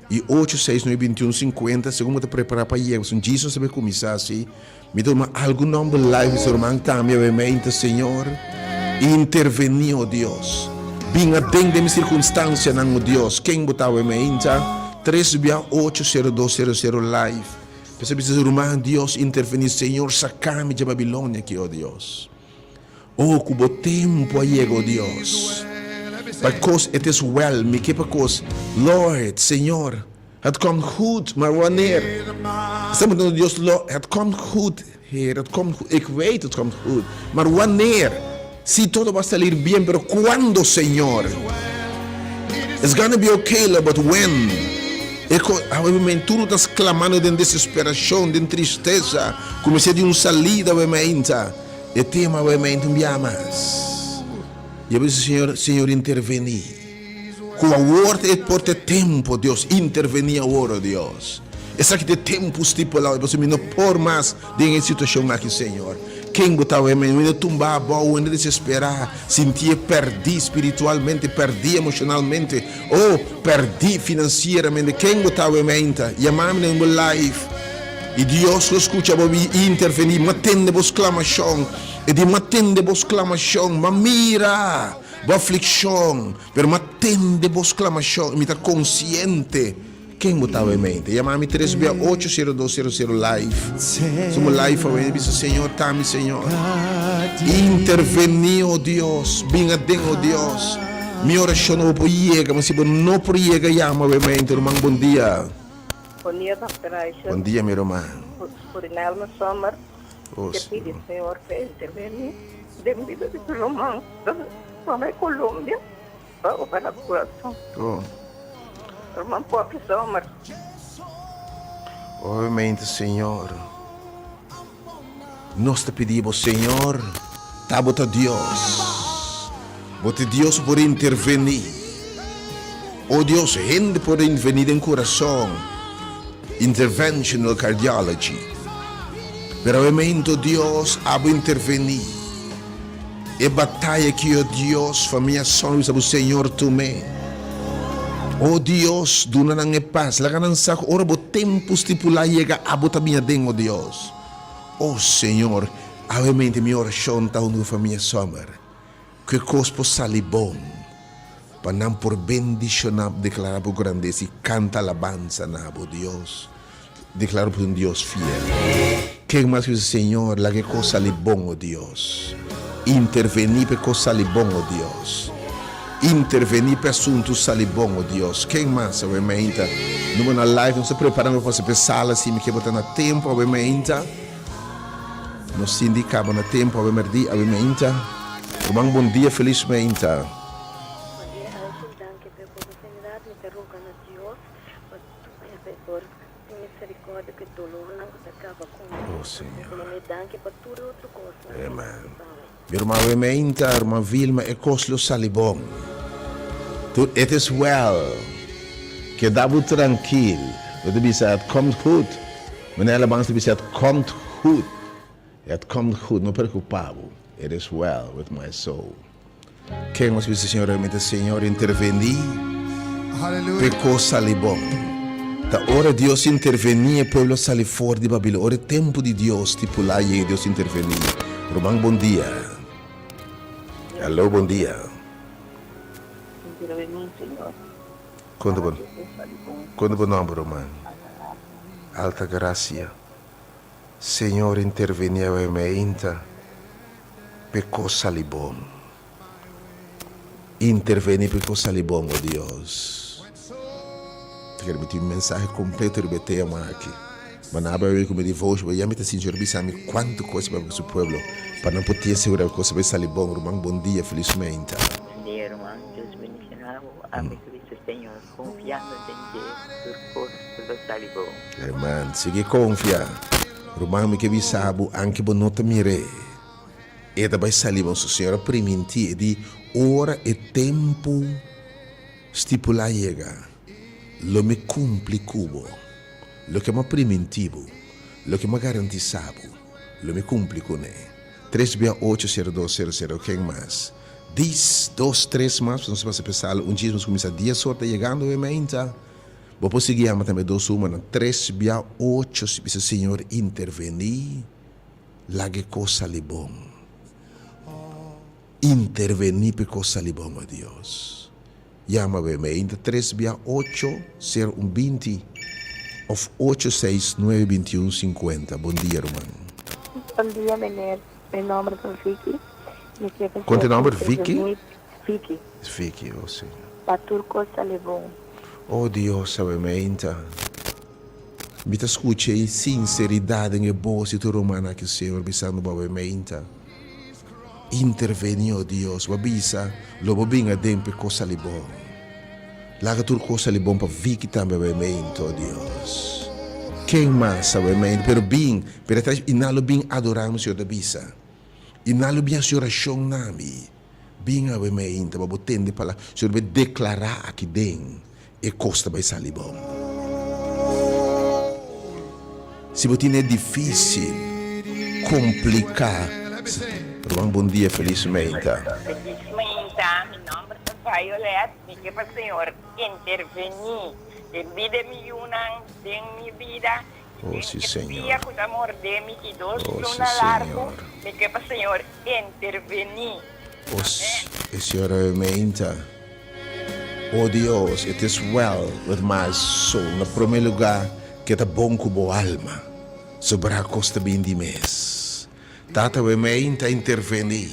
E 8, 6, 9, 21, 50. Segundo te preparar para ir. Se Jesus sabe começar assim. Me dá algum nome live, seu irmão, também, obviamente, Senhor. Intervenir, oh Deus. Bem adentro de minha circunstância, não, oh Deus. Quem botar, obviamente, 3/8, 0200 live. Percebe, seu irmão, Deus intervenir, Senhor, sacar-me de Babilônia aqui, oh Deus. Oh, cubo tempo aí, oh Deus. Because it is well, me keep because, Lord, Senhor, het komt goed, maar wanneer? Zeg maar door Deus, Lord, het komt goed, Heer, het komt goed. Ik weet, het komt goed. Maar wanneer? Si todo va a salir bien, pero ¿cuándo, Señor? It's gonna be okay, Lord, but when? Obviamente, tu não estás clamando de desesperação, de tristeza, como se de salida, obviamente. E tema, obviamente, me amas. E eu disse, Senhor, intervenir. Com a ordem e por tempo, Deus, intervenir agora, Deus. Essa aqui de tempo estipulado, você me não por mais de situação aqui, Senhor. Quem botava em mim, me tumbar a boa, me desesperar, sentia perdi espiritualmente, perdi emocionalmente, ou perdi financeiramente. Quem botava em mim, chamar-me em meu life. E Deus lo escuta, e intervenir, matende vos clamação, e de matende vos clamação, mas mira, a aflição, pero matende vos clamação, me está consciente. Quem botava em mente? Chamar-me 3/8 live. Somos live, eu disse, Senhor, tá-me, Senhor. Intervenir, oh Deus, bem adentro, oh Deus. Minha oração não pode chegar, mas se não pode chegar, chama, obviamente, irmão, bom dia. Bom dia, Dr. Aisha. Bom dia, meu irmão. Por Nelma Sommer, que pedi, Senhor, para intervenir. De vida de irmão, da Colômbia, para a coração. Irmão, pobre Sommer. Obviamente, Senhor. Nós te pedimos, Senhor, bota Deus. Bota Deus por intervenir. Oh Deus, gente por intervenir em coração. Interventional cardiology. Pero obviamente, Deus, abo intervenir. E batalha que, oh Deus, família são, o Senhor, tu me. Oh Deus, duna nang paz. Laga nang sa ora bo tempo stipula yega abo tabinya ding, oh Deus. Oh Senhor, obviamente minha oração está unindo a minha sombra. Que cospo sali bom. Para não por bendicionar, declarar por grandeza e canta alabanza, nabo Deus. Declaro por um Deus fiel. Que mais que o Senhor, lá que coisa ali bom, oh Deus. Intervenir para coisa ali bom, oh Deus. Intervenir para assuntos ali bom, oh Deus. Quem mais, obviamente, numa live, não se preparando para você pensar assim, me que botar no tempo, obviamente. Nos indicava no tempo, obviamente. Bom dia, felizmente. Oh Senhor. Amen. Irmã Wemeinta, irmã Vilma, é coslo salibom. It is well. Que dá-bu tranquilo. Eu te disse, komt goed. Meneer Lebans te disse, komt goed. Het komt goed, não preocupado. It is well with my soul. Queremos ver o Senhor realmente, Senhor, intervenir. Pecou salibom. Da hora Deus intervenir, o povo sale fora de Babilônia. Hora tempo de Deus, tipo lá e Deus intervenir. Romão, bom dia. Alô, bom dia. Quando bom nome, Romão? Alta graça. Senhor, intervenir a minha pecou salibom. Intervenir pecou salibom, oh Deus. Quero meter uma mensagem completa do tema aqui. Mas na abra como de voz, eu já me sinto sabe quanto coisa para o seu povo, para não poder segurar que você vai sair bom, irmão. Bom dia, felizmente. Bom dia, irmão. Deus bendicionado. Amém, Cristo Senhor. Confiando em Deus, por coisa sair bom. Irmão, siga confiar. Irmão, me que vi sabe, anche bom nota mire. E também sair bom, Senhor, permitir de hora e tempo estipular chega. Lo me cumpre cubo, lo que me preventivo, lo que me garantizado, lo me cumpre con él. 3680200, quem mais? 10, 2, 3 mais, não se passa pensar, dia nós começamos a 10 horas chegando, obviamente. Vou seguir a também 2 1, 368, se o Senhor intervenir, lá que coisa ali bom. Intervenir para coisa ali bom, ó Deus. Chama-me ainda 368-0120 ou 8692150. Bom dia, irmão. Bom dia, menino. Meu nome é Vicky. Quanto é o nome? Vicky? Vicky. Vicky, oh Senhor. Patur Costa Levon. Oh Deus, sabe-me ainda. Me escute aí, sinceridade em boa se tu romana que o Senhor bisando sabe-me ainda. Intervenir, oh Deus, babisa, lobo binga dempe coisa ali bom. Laga tur coisa ali bom para Vicky também, oh Deus. Quem mais sabe, pero bem, pero atrás, inalo bem adoramos o babisa. Inalo bem a sua oração nami. Bem a babemento, para botende para, o Senhor vai declarar aqui dentro, e costa vai sair bom. Se botin é difícil, complicar, bom dia, felizmente. Felizmente, meu nome é Violet, e que para o Senhor intervenir em vida minha, em minha vida, oh, sim, Senhor. Com o amor de mim, que Deus oh, sim, largo, e que para o Senhor intervenir. Oh, Senhor, oh Deus, it is well with my soul. No primeiro lugar, que está bom com boa alma, sobre a costa bem de mês. Tata vemente intervenir,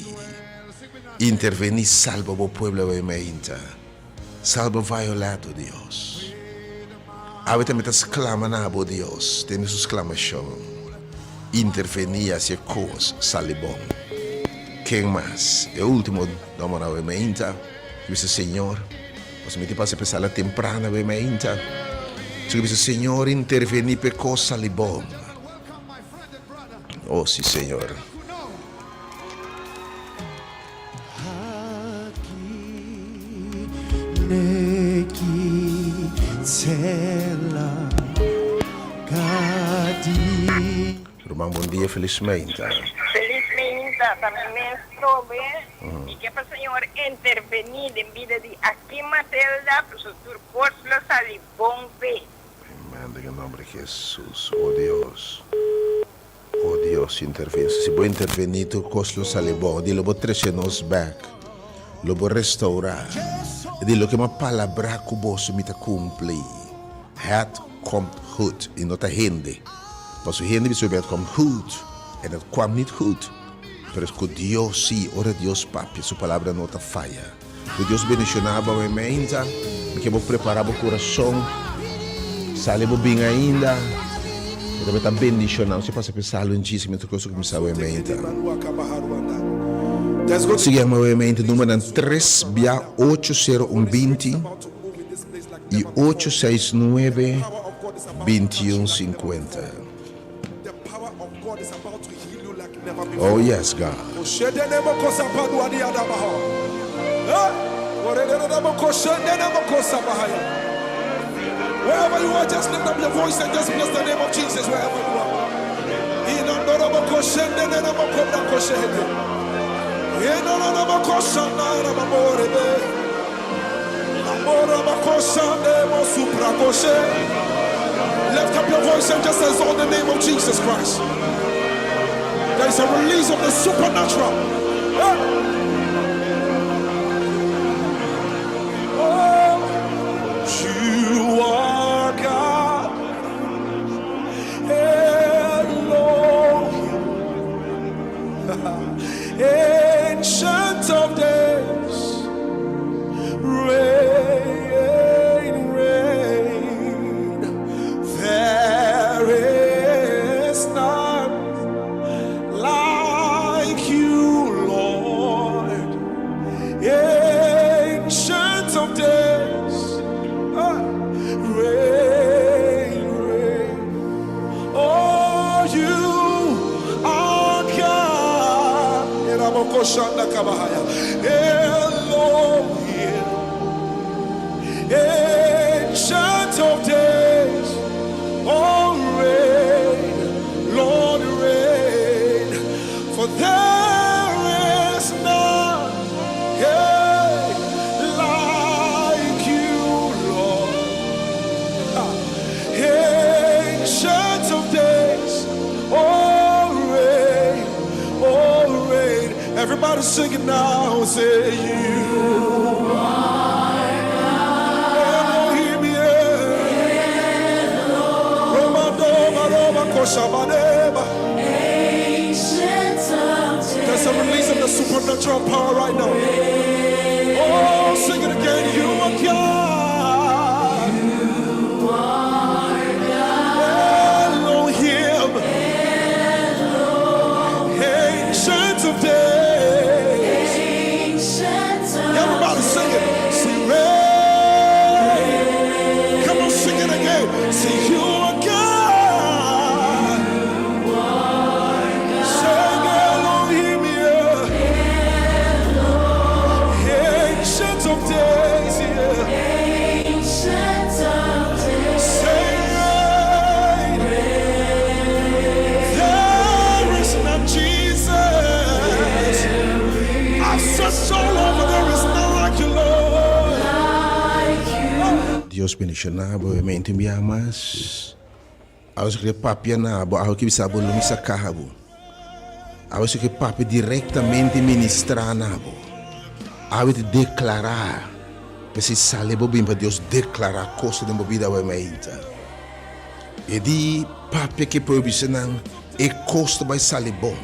salva o povo vemente, salva violado Deus. Avete exclama nabo Deus, tem sua exclamação, intervenir hacia coisa, sale bom. Quem mais? É o último nome na vemente, disse Senhor, você me te passa pensar a temprana vemente, disse Senhor intervenir para coisa sale bom. Oh, sim, Senhor. Irmão, bom dia, felizmente. Felizmente, também me estrobe, e que para o Senhor intervenir em vida de aqui, Matilda, para o seu turcoso, sair bom ver. Amém, em nome de Jesus, oh Deus. Oh Deus. Dios interviene. Si può intervenire, tu coslo sale buono. Dillo, può trece nos back. Lo può restaurare. E dillo che ma palabra kubos mi ta cumpli. Het komt goed. In dat hende. Pas hende so het komt goed. En het kwam niet goed. Pero es que Dios sí, ora Dios papi, su palabra no te falla. Que Dios bendicionaba a mim, que vou preparar o coração. Sale bem ainda. Eu também está bendicionado. Você passa a pensar em Jesus, mas eu começar a mente. Seguimos a mente número 3, 8020 e 869 2150. Oh yes, God. Wherever you are, just lift up your voice and just bless the name of Jesus wherever you are. Lift up your voice and just exalt the name of Jesus Christ. There is a release of the supernatural. You are God, Elohim, Ancient of Days, reign, reign. There is none like you, Lord, Ancient of Days. Reign, reign. Oh, you are God. Elohim, Ancient of Days. Oh, reign, Lord, reign. For there is none like you, Lord. Ancient of Days, oh reign. Everybody sing it now, say you are Elohim, there's a release of the supernatural power right now. Oh, sing it again, you are God. Elohim, Ancient of Days. Everybody sing it. Sing reign. Come on, sing it again. Sing you are God. Sing Elohim, Ancient of Days, Sing reign. There is none, Jesus. I've searched all over, there is none like you, Lord. Dios bendicionado, mente me amas. Aos que papi nabo, aos que sabo lumisa carabo. Aos que papi diretamente ministrar nabo. Aos que declarar. Pesi sale bobin para Deus declarar coisa de vida wa mente. E di papi que proibição e costa vai sale bom.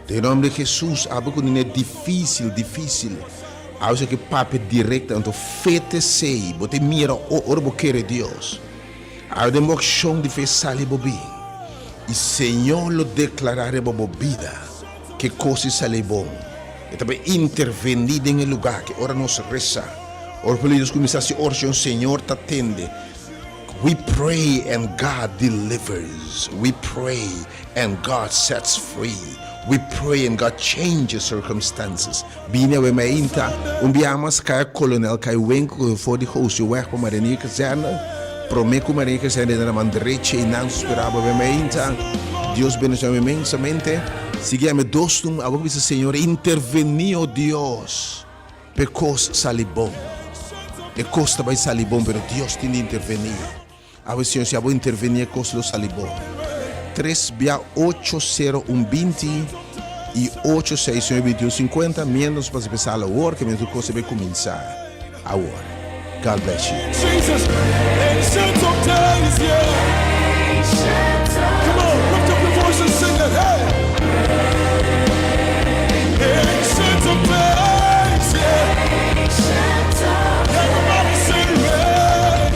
Em nome de Jesus, abo que não é difícil. Aos que papi direto então fete sei, bote mira o orbo querer Deus. A demoção de fez sale bobin. E Senhor lo declarare bobo vida que coisa sale bom. E também intervenir em lugar que ora nos reza. Ora pedimos começar a oração, Senhor te atende. We pray and God delivers. We pray and God sets free. We pray and God changes circumstances. Bine we meinta, biamas kaya kolonel kaya wenko voor die goos je weg maar in kazerne. Promeco maar kazerne na mandreche e não esperava we meinta. Deus bendiga imensamente. Seguimos dos tum, a voz do Senhor interveniu Deus. Pecos sali bom. E costa vai sali bom, pero Deus tem de intervenir. A voz do Senhor se a voz intervenir costa lo sali bom. 3-801-20 e 861-2150. Menos para pensar a hora que mesmo você vai começar a hora. God bless you. Jesus, ancient of days, yeah. Come on, lift up your voice and sing it, hey. Ancient of days, yeah. Everybody sing, yeah.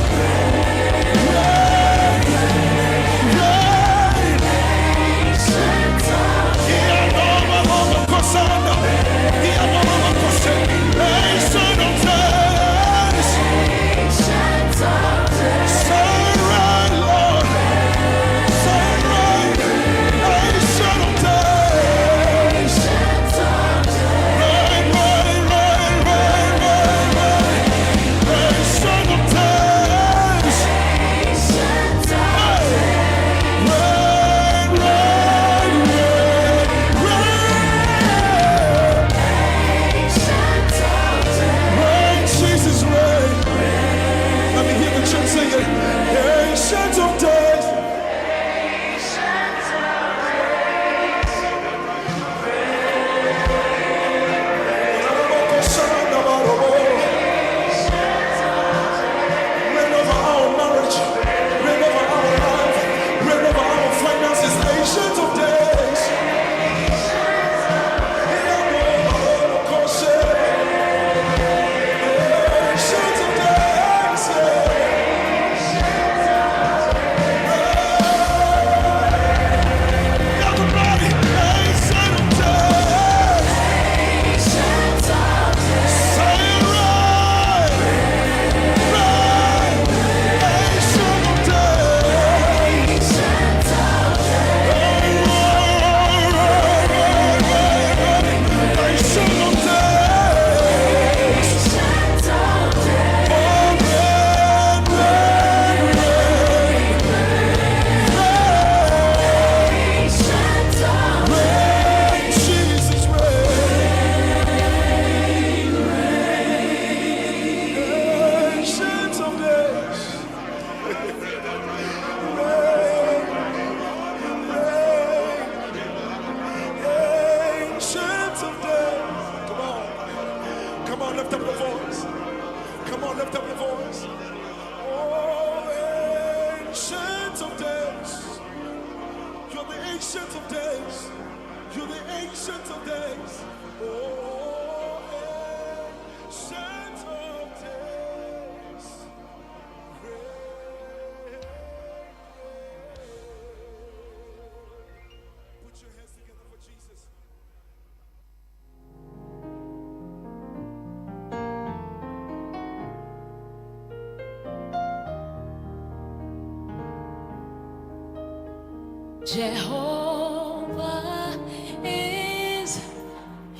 Jehovah is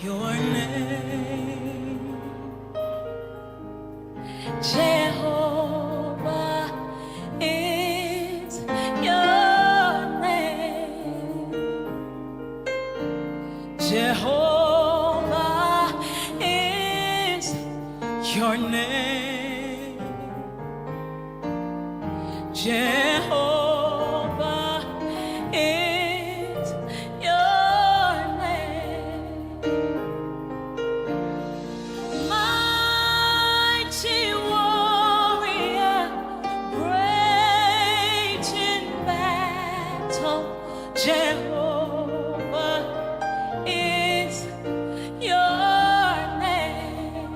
your name. Jehovah is your name. Jehovah is your name. Jehovah is your name. Mighty warrior, great in battle, Jehovah is your name.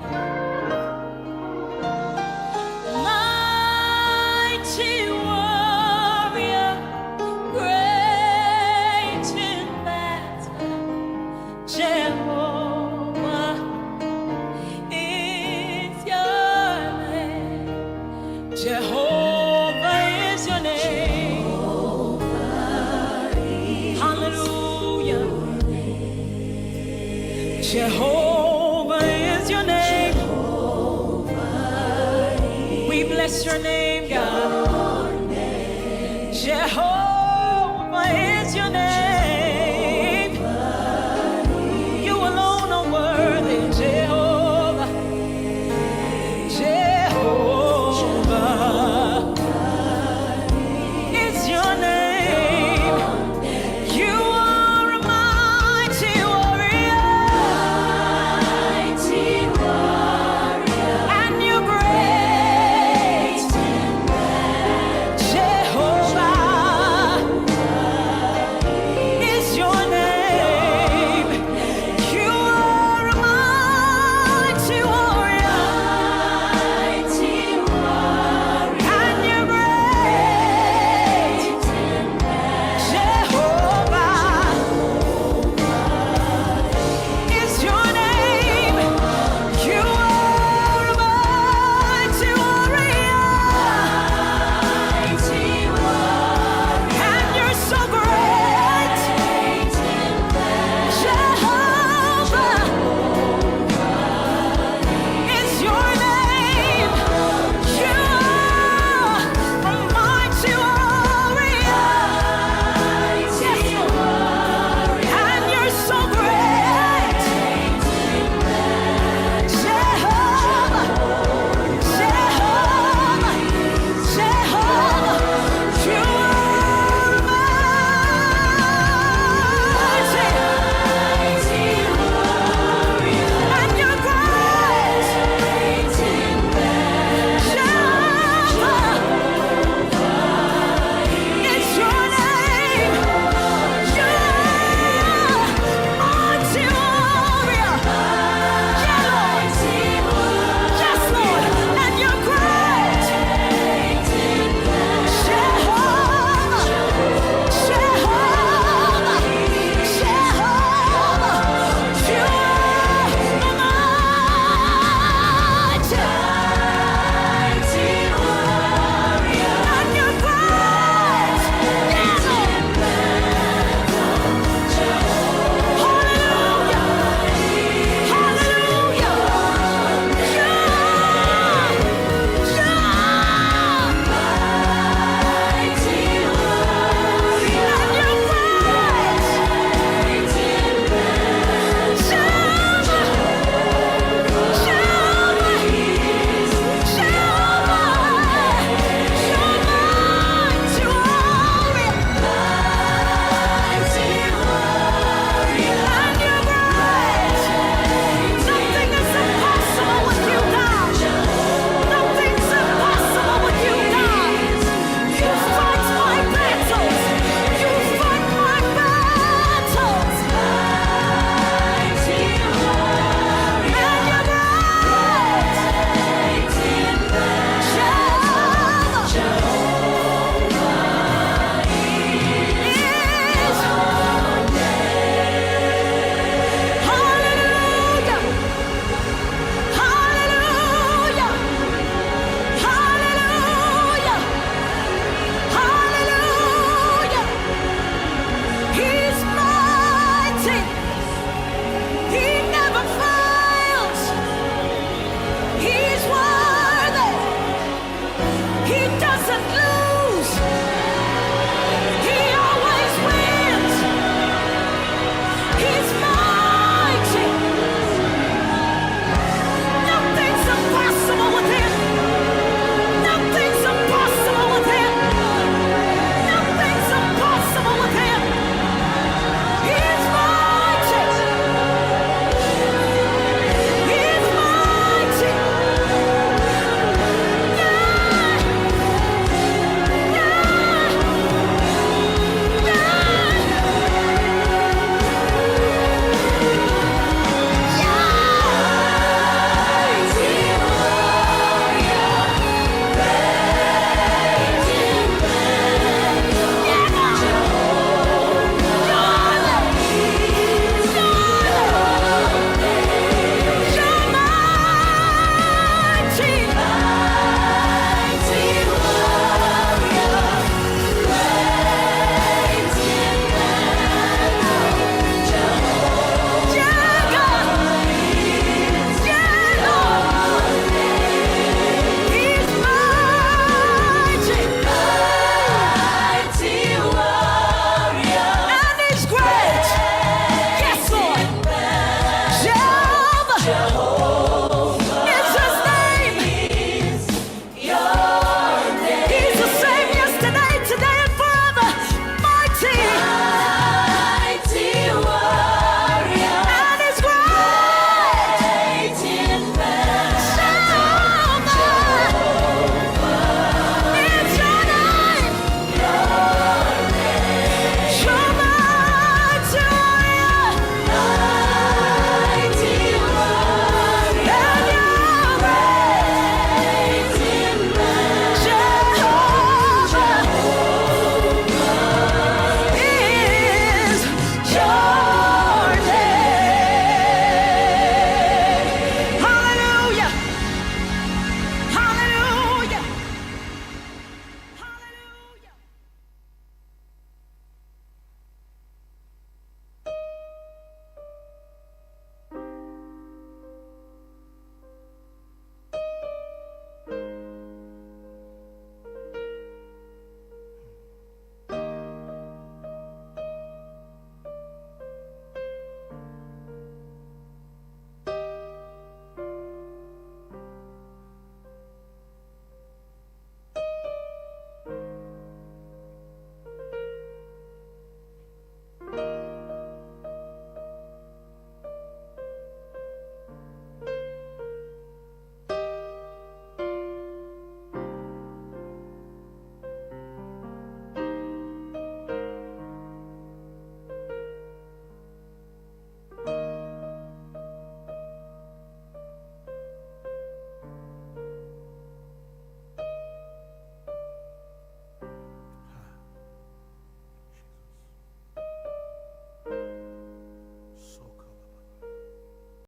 Mighty warrior, great in battle, Jehovah is your name. Jehovah is your name. Hallelujah. Jehovah is your name. We bless your name, God.